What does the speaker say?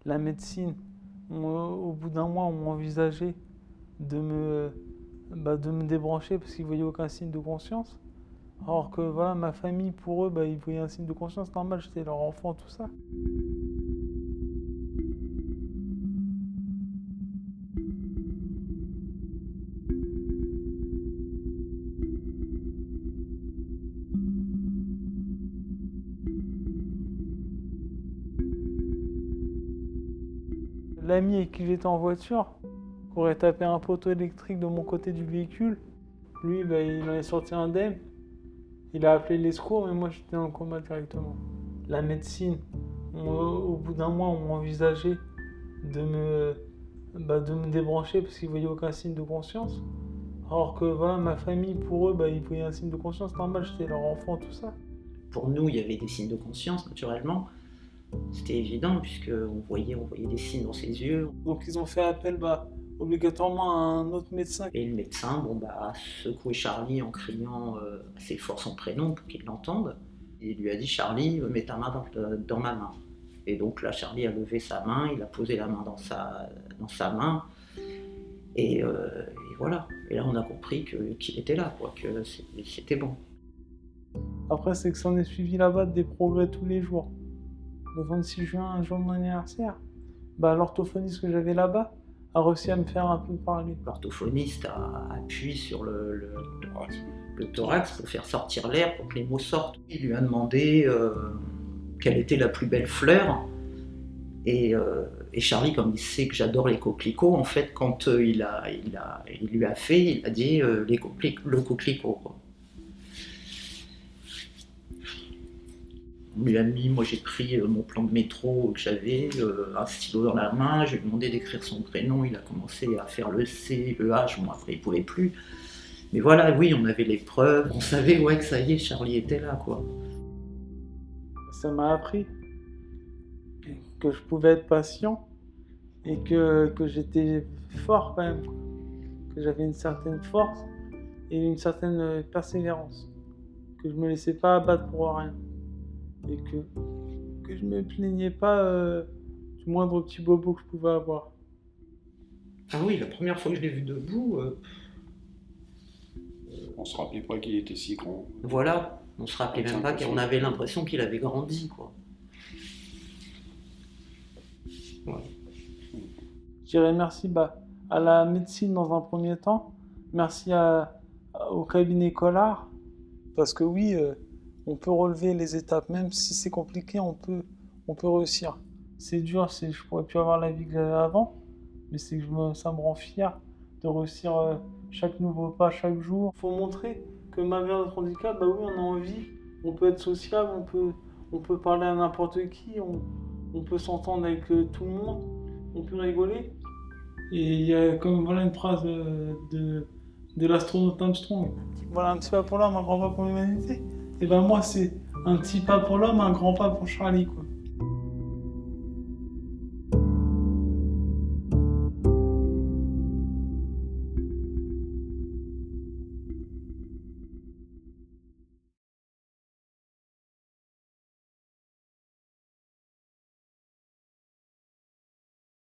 la médecine, au bout d'un mois, on m'envisageait de de me débrancher parce qu'ils voyaient aucun signe de conscience. Alors que voilà, ma famille, pour eux, ils voyaient un signe de conscience normal, j'étais leur enfant, tout ça. L'ami avec qui j'étais en voiture, qui aurait tapé un poteau électrique de mon côté du véhicule, lui, il en est sorti indemne. Il a appelé les secours, mais moi j'étais dans le coma directement. La médecine, au bout d'un mois, on m'envisageait de de me débrancher parce qu'ils voyaient aucun signe de conscience. Alors que voilà, ma famille, pour eux, ils voyaient un signe de conscience normal, j'étais leur enfant, tout ça. Pour nous, il y avait des signes de conscience, naturellement. C'était évident, puisqu'on voyait des signes dans ses yeux. Donc ils ont fait appel obligatoirement à un autre médecin. Et le médecin a secoué Charlie en criant assez fort son prénom pour qu'il l'entende. Il lui a dit « Charlie, mets ta main dans ma main ». Et donc là, Charlie a levé sa main, il a posé la main dans sa main. Et voilà. Et là, on a compris qu'il était là, que c'était bon. Après, c'est que ça en est suivi là-bas des progrès tous les jours. Le 26 juin, un jour de mon anniversaire, l'orthophoniste que j'avais là-bas a réussi à me faire un peu parler. L'orthophoniste a appuyé sur le thorax pour faire sortir l'air, pour que les mots sortent. Il lui a demandé quelle était la plus belle fleur. Et Charlie, comme il sait que j'adore les coquelicots, en fait, quand il lui a fait, il a dit le coquelicot. On lui a mis, moi j'ai pris mon plan de métro que j'avais, un stylo dans la main, je lui ai demandé d'écrire son prénom, il a commencé à faire le C, le H, bon après il pouvait plus. Mais voilà, oui, on avait les preuves, on savait que ça y est, Charlie était là, quoi. Ça m'a appris que je pouvais être patient et que j'étais fort quand même, que j'avais une certaine force et une certaine persévérance, que je me laissais pas abattre pour rien. Et que je me plaignais pas du moindre petit bobo que je pouvais avoir. Ah oui, la première fois que je l'ai vu debout... on se rappelait pas qu'il était si grand. Voilà, on se rappelait même pas qu'on avait l'impression qu'il avait grandi, quoi. Ouais. Je dirais merci à la médecine dans un premier temps, merci au cabinet Collard, parce que oui, on peut relever les étapes, même si c'est compliqué, on peut réussir. C'est dur, je pourrais plus avoir la vie que j'avais avant, mais ça me rend fier de réussir chaque nouveau pas, chaque jour. Il faut montrer que malgré notre handicap, oui, on a envie, on peut être sociable, on peut parler à n'importe qui, on peut s'entendre avec tout le monde, on peut rigoler. Et il y a comme une phrase de l'astronaute Armstrong. Voilà, un petit pas pour l'homme, un grand pas pour l'humanité. Et moi, c'est un petit pas pour l'homme, un grand pas pour Charlie, quoi.